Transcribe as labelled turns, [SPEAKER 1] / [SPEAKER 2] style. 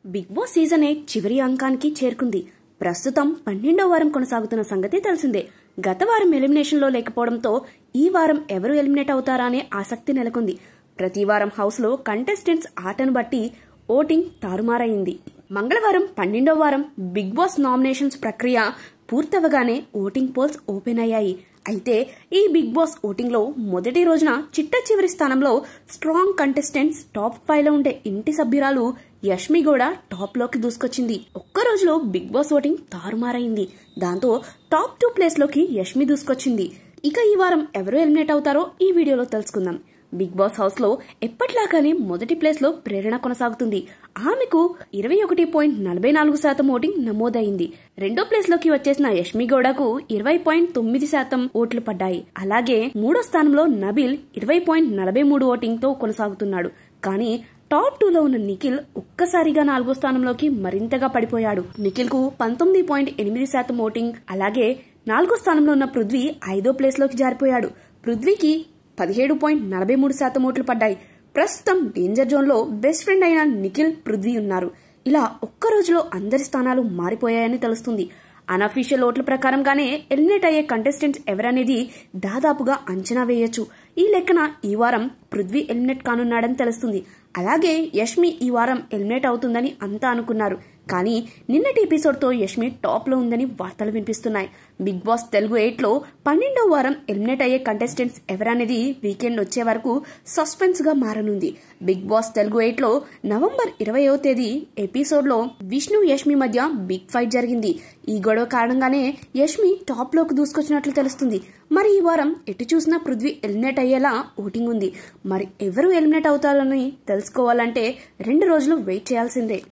[SPEAKER 1] Big boss season 8 చివరి అంకానికి చేరుకుంది. ప్రస్తుతం 12వ వారం కొనసాగుతున్న సంగతి తెలిసిందే. గత వారం ఎలిమినేషన్ లో లేకపోవడంతో ఈ వారం ఎవరు ఎలిమినేట్ అవుతారా అనే ఆసక్తి నెలకొంది. ప్రతి వారం హౌస్ లో కంటెస్టెంట్స్ ఆటను బట్టి ఓటింగ్ తారుమారైంది. మంగళవారం 12వ వారం బిగ్ బాస్ నామినేషన్స్ ప్రక్రియ పూర్తవగానే ఓటింగ్ పోల్స్ ఓపెన్ అయ్యాయి. అయితే ఈ బిగ్ బాస్ ఓటింగ్ లో మొదటి రోజున చిట్ట చివరి స్థానంలో స్ట్రాంగ్ కంటెస్టెంట్స్ టాప్ 5 లో ఉండే ఇంటి సభ్యురాలు యష్మి కూడా టాప్ లోకి దూసుకొచ్చింది. ఒక్క రోజులో బిగ్ బాస్ ఓటింగ్ తారుమారైంది. దాంతో టాప్ 2 ప్లేస్ లోకి యష్మి దూసుకొచ్చింది. ఇక ఈ వారం ఎవరు ఎలిమినేట్ అవుతారో ఈ వీడియోలో తెలుసుకుందాం. బిగ్ బాస్ హౌస్ లో ఎప్పట్లాగానే మొదటి ప్లేస్ లో ప్రేరణ కొనసాగుతుంది. ఆమెకు 21.44% ఓటింగ్ నమోదైంది. రెండో ప్లేస్ లోకి వచ్చేసిన యష్మి గౌడకు 20.9% ఓట్లు పడ్డాయి. అలాగే మూడో స్థానంలో నబీల్ 20.43 ఓటింగ్ తో కొనసాగుతున్నాడు. కానీ టాప్ 2 లో ఉన్న నిఖిల్ ఒక్కసారిగా 4వ స్థానంలోకి మరింతగా పడిపోయాడు. నిఖిల్ కు 19.8% ఓటింగ్, అలాగే 4వ స్థానంలో ఉన్న పృథ్వీ 5వ ప్లేస్ లోకి జారిపోయాడు. పృథ్వీకి 17.43% ఓట్లు పడ్డాయి. ప్రస్తుతం డేంజర్ జోన్ లో బెస్ట్ ఫ్రెండ్ అయిన నిఖిల్, పృథ్వీ ఉన్నారు. ఇలా ఒక్క రోజులో అందరి స్థానాలు మారిపోయాయని తెలుస్తుంది. అనఫీషియల్ ఓట్ల ప్రకారంగానే ఎలిమినేట్ అయ్యే కంటెస్టెంట్స్ ఎవరనేది దాదాపుగా అంచనా వేయొచ్చు. ఈ లెక్కన ఈ వారం పృథ్వీ ఎలిమినేట్ కానున్నాడని తెలుస్తుంది. అలాగే యష్మి ఈ వారం ఎలిమినేట్ అవుతుందని అంతా అనుకున్నారు. కానీ నిన్నటి ఎపిసోడ్ తో యష్మి టాప్ లో ఉందని వార్తలు వినిపిస్తున్నాయి. బిగ్ బాస్ తెలుగు 8 లో 12వ వారం ఎలిమినేట్ అయ్యే కంటెస్టెంట్స్ ఎవరనేది వీకెండ్ వచ్చే వరకు సస్పెన్స్ గా మారనుంది. బిగ్ బాస్ తెలుగు 8 లో నవంబర్ 20వ తేదీ ఎపిసోడ్ లో విష్ణు యష్మి మధ్య బిగ్ ఫైట్ జరిగింది. ఈ గొడవ కారణంగానే యష్మి టాప్ లోకి దూసుకొచ్చినట్లు తెలుస్తుంది. మరి ఈ వారం ఎటు చూసినా పృథ్వీ ఎలిమినేట్ అయ్యేలా ఓటింగ్ ఉంది. మరి ఎవరు ఎలిమినేట్ అవుతారని తెలుసుకోవాలంటే 2 రోజులు వెయిట్ చేయాల్సిందే.